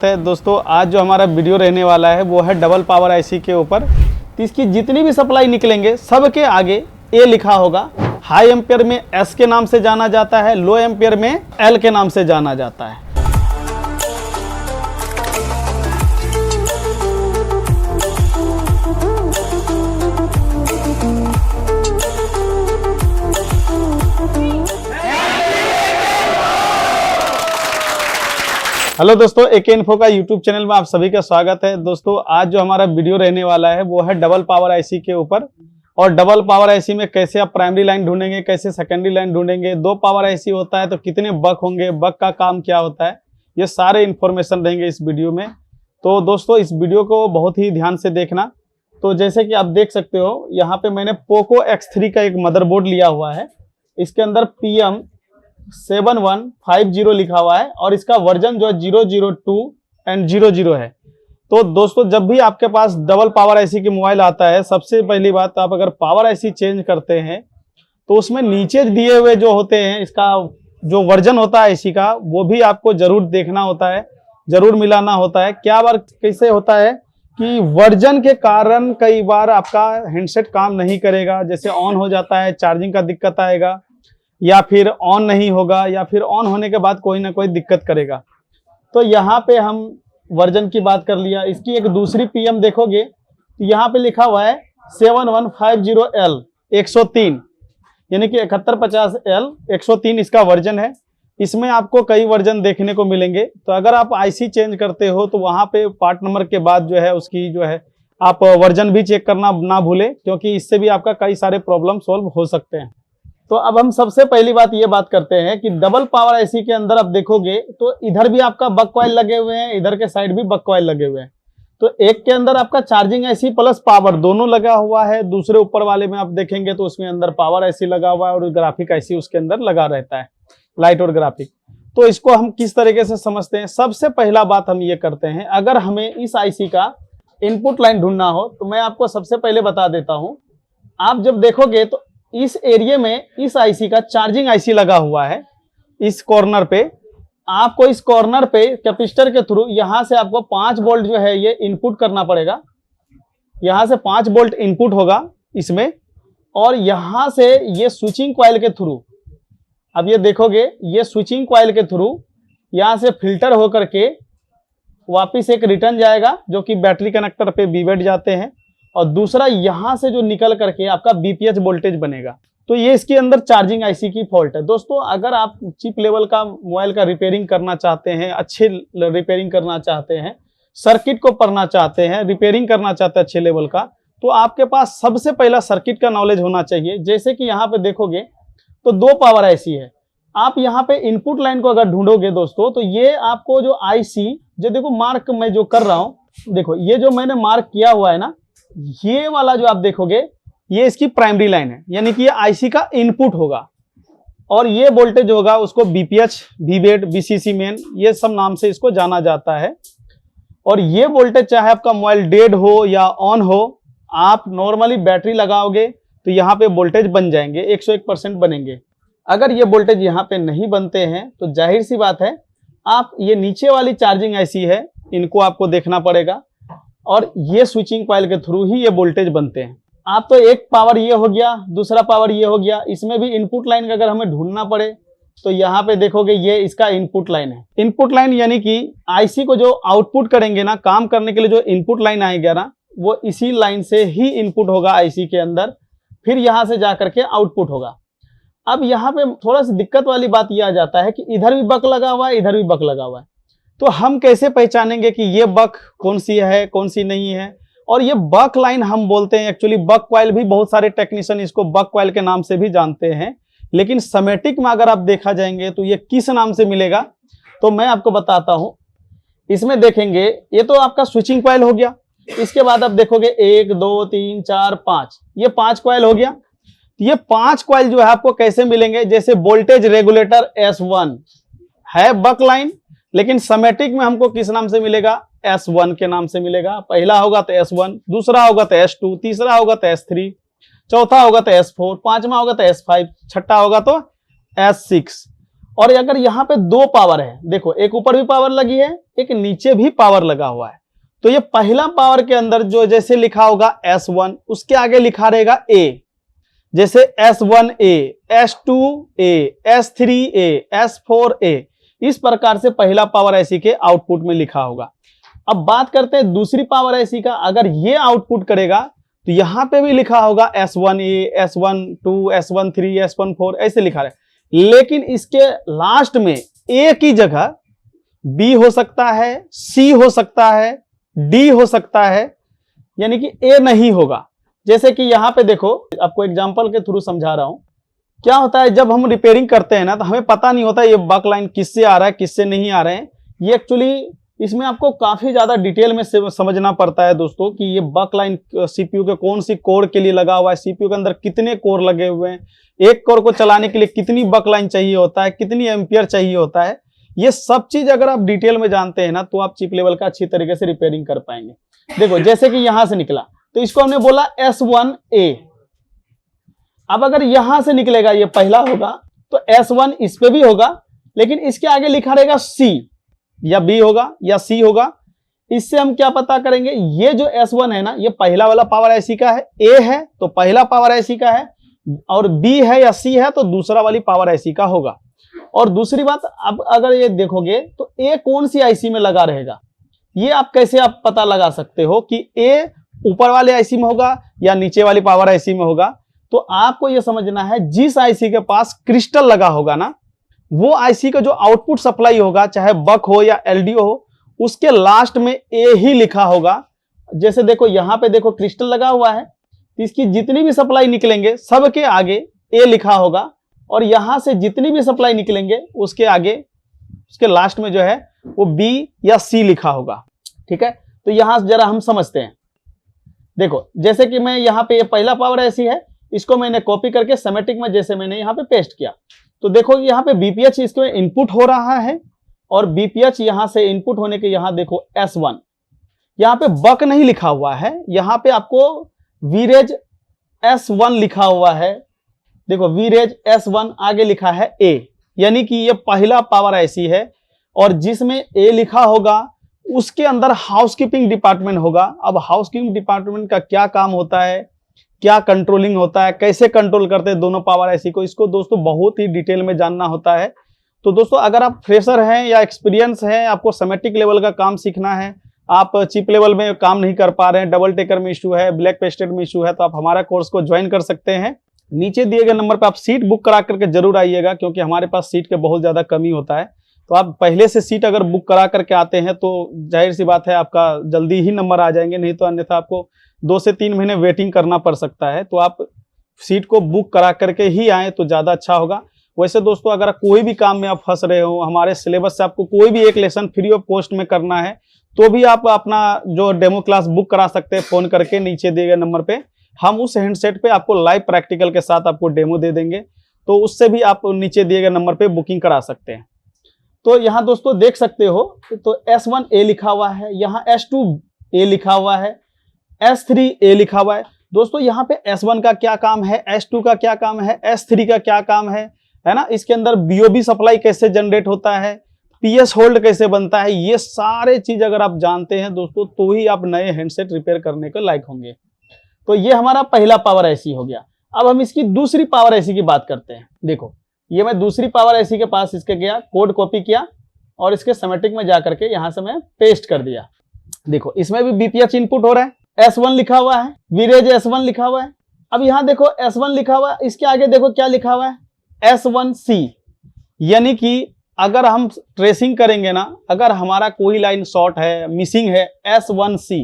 है दोस्तों, आज जो हमारा वीडियो रहने वाला है वो है डबल पावर आईसी के ऊपर। तो इसकी जितनी भी सप्लाई निकलेंगे सबके आगे ए लिखा होगा। हाई एम्पियर में एस के नाम से जाना जाता है, लो एम्पियर में एल के नाम से जाना जाता है। हेलो दोस्तों, एके इन्फो का यूट्यूब चैनल में आप सभी का स्वागत है। दोस्तों, आज जो हमारा वीडियो रहने वाला है वो है डबल पावर आईसी के ऊपर। और डबल पावर आईसी में कैसे आप प्राइमरी लाइन ढूंढेंगे, कैसे सेकेंडरी लाइन ढूंढेंगे, दो पावर आईसी होता है तो कितने बक होंगे, बक का काम क्या होता है, ये सारे इन्फॉर्मेशन रहेंगे इस वीडियो में। तो दोस्तों, इस वीडियो को बहुत ही ध्यान से देखना। तो जैसे कि आप देख सकते हो, यहाँ पे मैंने पोको X3 का एक मदरबोर्ड लिया हुआ है। इसके अंदर PM7150 लिखा हुआ है और इसका वर्जन जो है 002 एंड 00 है। तो दोस्तों, जब भी आपके पास डबल पावर आईसी की मोबाइल आता है, सबसे पहली बात, आप अगर पावर आईसी चेंज करते हैं तो उसमें नीचे दिए हुए जो होते हैं, इसका जो वर्जन होता है आईसी का, वो भी आपको जरूर देखना होता है, जरूर मिलाना होता है। क्या बार कैसे होता है कि वर्जन के कारण कई बार आपका हैंडसेट काम नहीं करेगा, जैसे ऑन हो जाता है, चार्जिंग का दिक्कत आएगा, या फिर ऑन नहीं होगा, या फिर ऑन होने के बाद कोई ना कोई दिक्कत करेगा। तो यहाँ पे हम वर्जन की बात कर लिया। इसकी एक दूसरी पीएम देखोगे तो यहाँ पे लिखा हुआ है 7150L 103, यानी कि 7150L 103 इसका वर्जन है। इसमें आपको कई वर्जन देखने को मिलेंगे। तो अगर आप आईसी चेंज करते हो तो वहाँ पे पार्ट नंबर के बाद जो है उसकी जो है आप वर्जन भी चेक करना ना भूलें, क्योंकि इससे भी आपका कई सारे प्रॉब्लम सॉल्व हो सकते हैं। तो अब हम सबसे पहली बात ये बात करते हैं कि डबल पावर आईसी के अंदर आप देखोगे तो इधर भी आपका बक कॉइल लगे हुए हैं, इधर के साइड भी बक कॉइल लगे हुए हैं। तो एक के अंदर आपका चार्जिंग आईसी प्लस पावर दोनों लगा हुआ है। दूसरे ऊपर वाले में आप देखेंगे तो उसमें अंदर पावर आईसी लगा हुआ है और ग्राफिक आईसी उसके अंदर लगा रहता है, लाइट और ग्राफिक। तो इसको हम किस तरीके से समझते हैं, सबसे पहला बात हम ये करते हैं, अगर हमें इस आईसी का इनपुट लाइन ढूंढना हो तो मैं आपको सबसे पहले बता देता हूं। आप जब देखोगे तो इस एरिया में इस आईसी का चार्जिंग आईसी लगा हुआ है। इस कॉर्नर पे आपको, इस कॉर्नर पे कैपेसिटर के थ्रू यहां से आपको 5 वोल्ट जो है ये इनपुट करना पड़ेगा। यहां से 5 वोल्ट इनपुट होगा इसमें, और यहां से ये स्विचिंग कॉइल के थ्रू, अब ये देखोगे ये स्विचिंग कॉइल के थ्रू यहां से फिल्टर होकर के वापिस एक रिटर्न जाएगा जो कि बैटरी कनेक्टर पे बीवेड जाते हैं, और दूसरा यहां से जो निकल करके आपका बीपीएच वोल्टेज बनेगा। तो ये इसके अंदर चार्जिंग आईसी की फॉल्ट है। दोस्तों, अगर आप चिप लेवल का मोबाइल का रिपेयरिंग करना चाहते हैं, अच्छे रिपेयरिंग करना चाहते हैं, सर्किट को पढ़ना चाहते हैं, रिपेयरिंग करना चाहते हैं अच्छे लेवल का, तो आपके पास सबसे पहला सर्किट का नॉलेज होना चाहिए। जैसे कि यहाँ पे देखोगे तो 2 पावर आईसी है। आप यहाँ पे इनपुट लाइन को अगर ढूंढोगे दोस्तों, तो ये आपको जो आईसी, जो देखो मार्क मैं जो कर रहा हूँ, देखो ये जो मैंने मार्क किया हुआ है ना, ये वाला जो आप देखोगे ये इसकी प्राइमरी लाइन है, यानी कि ये आईसी का इनपुट होगा। और ये वोल्टेज होगा, उसको बीपीएच, वीवेड, बीसीसी मेन, ये सब नाम से इसको जाना जाता है। और ये वोल्टेज चाहे आपका मोबाइल डेड हो या ऑन हो, आप नॉर्मली बैटरी लगाओगे तो यहाँ पे वोल्टेज बन जाएंगे, 101% बनेंगे। अगर ये वोल्टेज यहाँ पे नहीं बनते हैं तो जाहिर सी बात है, आप ये नीचे वाली चार्जिंग आईसी है, इनको आपको देखना पड़ेगा, और ये स्विचिंग कॉइल के थ्रू ही ये वोल्टेज बनते हैं। आप तो एक पावर ये हो गया, दूसरा पावर ये हो गया। इसमें भी इनपुट लाइन का अगर हमें ढूंढना पड़े तो यहाँ पे देखोगे ये इसका इनपुट लाइन है। इनपुट लाइन यानी कि आईसी को जो आउटपुट करेंगे ना, काम करने के लिए जो इनपुट लाइन आएगा ना, वो इसी लाइन से ही इनपुट होगा आईसी के अंदर, फिर यहाँ से जा करके आउटपुट होगा। अब यहाँ पे थोड़ा सी दिक्कत वाली बात यह आ जाता है कि इधर भी बक लगा हुआ है, इधर भी बक लगा हुआ है। तो हम कैसे पहचानेंगे कि ये बक कौन सी है, कौन सी नहीं है। और ये बक लाइन हम बोलते हैं, एक्चुअली बक कॉइल भी बहुत सारे टेक्नीशियन इसको बक कॉइल के नाम से भी जानते हैं, लेकिन समेटिक में अगर आप देखा जाएंगे तो ये किस नाम से मिलेगा, तो मैं आपको बताता हूं। इसमें देखेंगे, ये तो आपका स्विचिंग कॉइल हो गया। इसके बाद आप देखोगे 1 2 3 4 5, ये 5 कॉइल हो गया। ये 5 कॉइल जो है आपको कैसे मिलेंगे, जैसे वोल्टेज रेगुलेटर S1 है बक लाइन, लेकिन समेटिक में हमको किस नाम से मिलेगा, S1 के नाम से मिलेगा। पहला होगा तो S1, दूसरा होगा तो S2, तीसरा होगा तो S3, चौथा होगा तो S4, पांचवा होगा तो S5, छठा होगा तो S6। और अगर यहाँ पे दो पावर है, देखो एक ऊपर भी पावर लगी है, एक नीचे भी पावर लगा हुआ है, तो ये पहला पावर के अंदर जो जैसे लिखा होगा S1, उसके आगे लिखा रहेगा A, जैसे S1A, S2A, S3A, S4A, इस प्रकार से पहला पावर IC के आउटपुट में लिखा होगा। अब बात करते हैं दूसरी पावर IC का। अगर ये आउटपुट करेगा तो यहां पे भी लिखा होगा S1A, S12, S13, S14, ऐसे लिखा है, लेकिन इसके लास्ट में A की जगह B हो सकता है, C हो सकता है, D हो सकता है, यानी कि A नहीं होगा। जैसे कि यहां पे देखो, आपको एग्जांपल के थ्रू समझा रहा हूं। क्या होता है जब हम रिपेयरिंग करते हैं ना, तो हमें पता नहीं होता ये बक लाइन किससे आ रहा है, किससे नहीं आ रहे हैं। ये एक्चुअली इसमें आपको काफी ज्यादा डिटेल में समझना पड़ता है दोस्तों कि ये बक लाइन सीपीयू के कौन सी कोर के लिए लगा हुआ है, सीपीयू के अंदर कितने कोर लगे हुए हैं, एक कोर को चलाने के लिए कितनी बक लाइन चाहिए होता है, कितनी एम्पियर चाहिए होता है। ये सब चीज अगर आप डिटेल में जानते हैं ना, तो आप चिप लेवल का अच्छी तरीके से रिपेयरिंग कर पाएंगे। देखो जैसे कि यहां से निकला तो इसको हमने बोला S1A। अब अगर यहां से निकलेगा, ये पहला होगा, तो S1 इस पे भी होगा, लेकिन इसके आगे लिखा रहेगा C, या B होगा या C होगा। इससे हम क्या पता करेंगे, ये जो S1 है ना, ये पहला वाला पावर IC का है, A है तो पहला पावर IC का है, और B है या C है तो दूसरा वाली पावर IC का होगा। और दूसरी बात, अब अगर ये देखोगे तो A कौन सी IC में लगा रहेगा, ये आप कैसे आप पता लगा सकते हो कि A ऊपर वाले IC में होगा या नीचे वाली पावर IC में होगा। तो आपको यह समझना है, जिस IC के पास क्रिस्टल लगा होगा ना, वो IC का जो आउटपुट सप्लाई होगा, चाहे बक हो या LDO हो, उसके लास्ट में A ही लिखा होगा। जैसे देखो यहां पे देखो क्रिस्टल लगा हुआ है, इसकी जितनी भी सप्लाई निकलेंगे सबके आगे A लिखा होगा, और यहां से जितनी भी सप्लाई निकलेंगे उसके आगे, उसके लास्ट में जो है वो B या C लिखा होगा। ठीक है, तो यहां जरा हम समझते हैं। देखो जैसे कि मैं यहाँ पे ये पहला पावर IC है, इसको मैंने कॉपी करके समेटिक में जैसे मैंने यहाँ पे पेस्ट किया, तो देखो यहाँ पे BPH इसको इनपुट हो रहा है, और BPH यहाँ से इनपुट होने के यहाँ देखो S1, यहाँ पे बक नहीं लिखा हुआ है, यहाँ पे आपको वीरेज S1 लिखा हुआ है। देखो वीरेज S1 आगे लिखा है A, यानी कि ये पहला पावर IC है, और जिसमें A लिखा होगा उसके अंदर हाउसकीपिंग डिपार्टमेंट होगा। अब हाउसकीपिंग डिपार्टमेंट का क्या काम होता है, क्या कंट्रोलिंग होता है, कैसे कंट्रोल करते हैं दोनों पावर IC को, इसको दोस्तों बहुत ही डिटेल में जानना होता है। तो दोस्तों अगर आप फ्रेशर हैं या एक्सपीरियंस हैं, आपको समेटिक लेवल का काम सीखना है, आप चिप लेवल में काम नहीं कर पा रहे हैं, डबल टेकर में इशू है, ब्लैक पेस्टेड में इशू है, तो आप हमारा कोर्स को ज्वाइन कर सकते हैं। नीचे दिए गए नंबर पर आप सीट बुक करा करके जरूर आइएगा, क्योंकि हमारे पास सीट के बहुत ज्यादा कमी होता है। तो आप पहले से सीट अगर बुक करा करके आते हैं तो जाहिर सी बात है आपका जल्दी ही नंबर आ जाएंगे, नहीं तो अन्यथा आपको 2 से 3 महीने वेटिंग करना पड़ सकता है। तो आप सीट को बुक करा करके ही आए तो ज़्यादा अच्छा होगा। वैसे दोस्तों अगर कोई भी काम में आप फंस रहे हो, हमारे सिलेबस से आपको कोई भी एक लेसन फ्री ऑफ कॉस्ट में करना है, तो भी आप अपना जो डेमो क्लास बुक करा सकते हैं फ़ोन करके नीचे दिए गए नंबर पर। हम उस हैंडसेट पे आपको लाइव प्रैक्टिकल के साथ आपको डेमो दे देंगे, तो उससे भी आप नीचे दिए गए नंबर पे बुकिंग करा सकते हैं। तो यहाँ दोस्तों देख सकते हो, तो S1A लिखा हुआ है, यहाँ S2A लिखा हुआ है, S3A लिखा हुआ है। दोस्तों यहाँ पे S1 का क्या काम है, S2 का क्या काम है, S3 का क्या काम है ना, इसके अंदर BOB सप्लाई कैसे जनरेट होता है, PS होल्ड कैसे बनता है, ये सारे चीज अगर आप जानते हैं दोस्तों, तो ही आप नए हैंडसेट रिपेयर करने के लायक होंगे। तो ये हमारा पहला पावर IC हो गया। अब हम इसकी दूसरी पावर IC की बात करते हैं। देखो ये मैं दूसरी पावर IC के पास इसके गया, कोड कॉपी किया और इसके समेटिक में जाकर के यहां से मैं पेस्ट कर दिया। देखो इसमें भी BPH इनपुट हो रहा है, S1 लिखा हुआ है, वीरेज S1 लिखा हुआ है। अब यहां देखो S1 लिखा हुआ है, इसके आगे देखो क्या लिखा हुआ है, S1C, यानी कि अगर हम ट्रेसिंग करेंगे ना, अगर हमारा कोई लाइन शॉर्ट है, मिसिंग है S1C,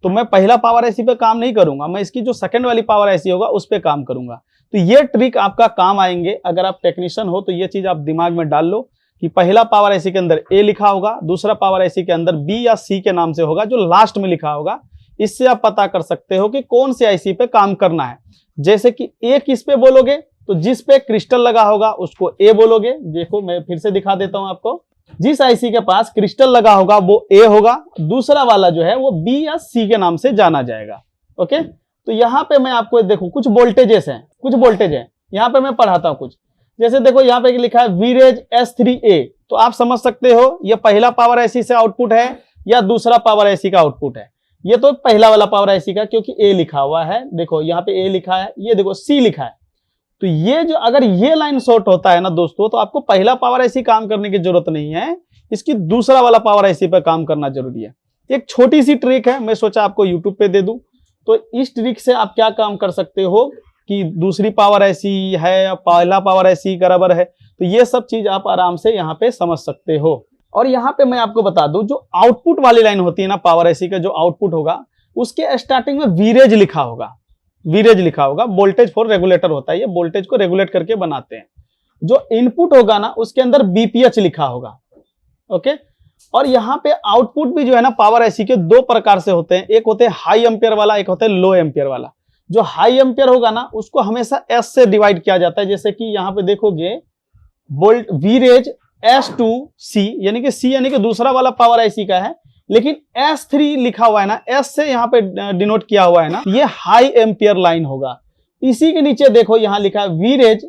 तो मैं पहला पावर IC पे काम नहीं करूंगा, मैं इसकी जो सेकंड वाली पावर IC होगा उस पे काम करूंगा। तो ये ट्रिक आपका काम आएंगे। अगर आप टेक्नीशियन हो तो ये चीज आप दिमाग में डाल लो कि पहला पावर IC के अंदर A लिखा होगा, दूसरा पावर IC के अंदर B या C के नाम से होगा जो लास्ट में लिखा होगा। इससे आप पता कर सकते हो कि कौन से IC पे काम करना है। जैसे कि A किस पे बोलोगे, तो जिस पे क्रिस्टल लगा होगा उसको A बोलोगे। देखो मैं फिर से दिखा देता हूं आपको, जिस IC के पास क्रिस्टल लगा होगा वो A होगा, दूसरा वाला जो है वो B या C के नाम से जाना जाएगा। ओके, तो यहाँ पे मैं आपको देखो कुछ वोल्टेजेस हैं, कुछ वोल्टेज है, यहाँ पे मैं पढ़ाता हूँ कुछ। जैसे देखो यहाँ पे लिखा है वीरेज S3A, तो आप समझ सकते हो ये पहला पावर आईसी से आउटपुट है या दूसरा पावर आईसी का आउटपुट है। ये तो पहला वाला पावर आईसी का, क्योंकि ए लिखा हुआ है, देखो यहाँ पे ए लिखा है, ये देखो सी लिखा है। तो ये जो अगर ये लाइन शॉर्ट होता है ना दोस्तों, तो आपको पहला पावर आईसी काम करने की जरूरत नहीं है, इसकी दूसरा वाला पावर आईसी पर काम करना जरूरी है। एक छोटी सी ट्रिक है, मैं सोचा आपको यूट्यूब पे दे दूं। तो इस ट्रिक से आप क्या काम कर सकते हो कि दूसरी पावर आईसी है या पहला पावर आईसी बराबर है, तो ये सब चीज आप आराम से यहाँ पे समझ सकते हो। और यहाँ पे मैं आपको बता दूं, जो आउटपुट वाली लाइन होती है ना पावर आईसी का, जो आउटपुट होगा उसके स्टार्टिंग में वीरेज लिखा होगा, वीरेज लिखा होगा। वोल्टेज फॉर रेगुलेटर होता है, ये वोल्टेज को रेगुलेट करके बनाते हैं। जो इनपुट होगा ना उसके अंदर बीपीएच लिखा होगा, ओके। और यहाँ पे आउटपुट भी जो है ना पावर आईसी के दो प्रकार से होते हैं, एक होते हैं हाई एम्पियर वाला, एक होता है लो एम्पियर वाला। जो हाई एम्पियर होगा ना उसको हमेशा एस से डिवाइड किया जाता है, जैसे कि यहाँ पे देखोगे वोल्ट वीरेज S2C, यानी कि सी यानी कि दूसरा वाला पावर आईसी का है, लेकिन S3 लिखा हुआ है ना, एस से यहाँ पे डिनोट किया हुआ है ना, ये हाई एम्पियर लाइन होगा। इसी के नीचे देखो यहाँ लिखा है वीरेज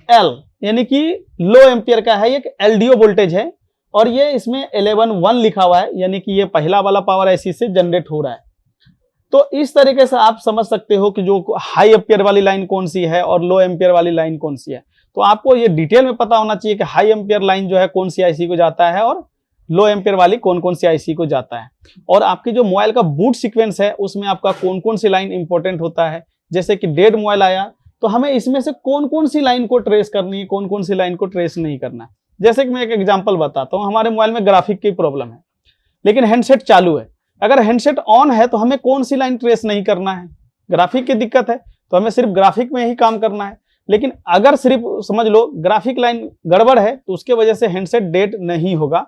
L, यानी कि लो एम्पियर का है, एक एलडीओ वोल्टेज है, और ये इसमें 11.1 लिखा हुआ है, यानी कि ये पहला वाला पावर आईसी से जनरेट हो रहा है। तो इस तरीके से आप समझ सकते हो कि जो हाई एम्पियर वाली लाइन कौन सी है और लो एम्पियर वाली लाइन कौन सी है। तो आपको ये डिटेल में पता होना चाहिए कि हाई एम्पियर लाइन जो है कौन सी आईसी को जाता है और लो एम्पियर वाली कौन कौन सी आईसी को जाता है। और आपकी जो मोबाइल का बूट सीक्वेंस है उसमें आपका कौन कौन सी लाइन इंपॉर्टेंट होता है। जैसे कि डेड मोबाइल आया तो हमें इसमें से कौन कौन सी लाइन को ट्रेस करनी है, कौन कौन सी लाइन को ट्रेस नहीं करना है। जैसे कि मैं एक एग्जांपल बताता हूं, हमारे मोबाइल में ग्राफिक की प्रॉब्लम है लेकिन हैंडसेट चालू है। अगर हैंडसेट ऑन है तो हमें कौन सी लाइन ट्रेस नहीं करना है, ग्राफिक की दिक्कत है तो हमें सिर्फ ग्राफिक में ही काम करना है। लेकिन अगर सिर्फ समझ लो ग्राफिक लाइन गड़बड़ है तो उसके वजह से हैंडसेट डेड नहीं होगा।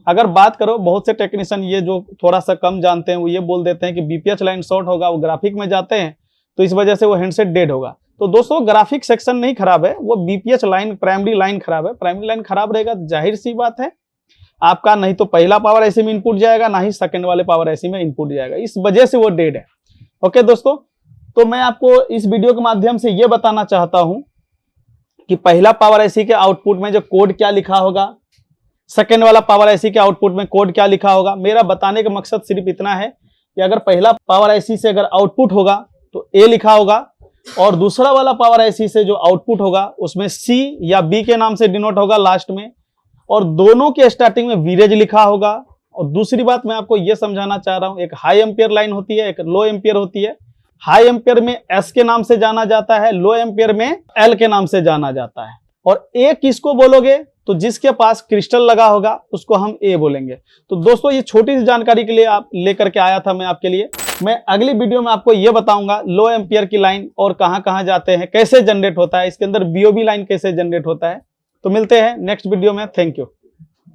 अगर बात करो, बहुत से टेक्नीशियन ये जो थोड़ा सा कम जानते हैं वो ये बोल देते हैं कि बीपीएच लाइन शॉर्ट होगा, वो ग्राफिक में जाते हैं तो इस वजह से वो हैंडसेट डेड होगा। तो दोस्तों ग्राफिक सेक्शन नहीं खराब है, वो बीपीएच लाइन प्राइमरी लाइन खराब है। प्राइमरी लाइन खराब रहेगा तो जाहिर सी बात है आपका नहीं तो पहला पावर आईसी में इनपुट जाएगा, ना ही सेकंड वाले पावर आईसी में इनपुट जाएगा, इस वजह से वो डेड है। ओके दोस्तों, तो मैं आपको इस वीडियो के माध्यम से ये बताना चाहता हूं कि पहला पावर आईसी के आउटपुट में जो कोड क्या लिखा होगा, सेकंड वाला पावर आईसी के आउटपुट में कोड क्या लिखा होगा। मेरा बताने का मकसद सिर्फ इतना है कि अगर पहला पावर आईसी से अगर आउटपुट होगा तो ए लिखा होगा, और दूसरा वाला पावर आईसी से जो आउटपुट होगा उसमें सी या बी के नाम से डिनोट होगा लास्ट में, और दोनों के स्टार्टिंग में वीरेज लिखा होगा। और दूसरी बात मैं आपको यह समझाना चाह रहा हूं, एक हाई एम्पियर लाइन होती है, एक लो एम्पियर होती है। हाई एम्पियर में एस के नाम से जाना जाता है, लो एम्पियर में एल के नाम से जाना जाता है। और ए किसको बोलोगे तो जिसके पास क्रिस्टल लगा होगा उसको हम ए बोलेंगे। तो दोस्तों ये छोटी सी जानकारी के लिए आप लेकर के आया था मैं आपके लिए। मैं अगली वीडियो में आपको ये बताऊंगा लो एम्पियर की लाइन और कहां जाते हैं, कैसे जनरेट होता है, इसके अंदर बीओबी लाइन कैसे जनरेट होता है। तो मिलते हैं नेक्स्ट वीडियो में। Thank you.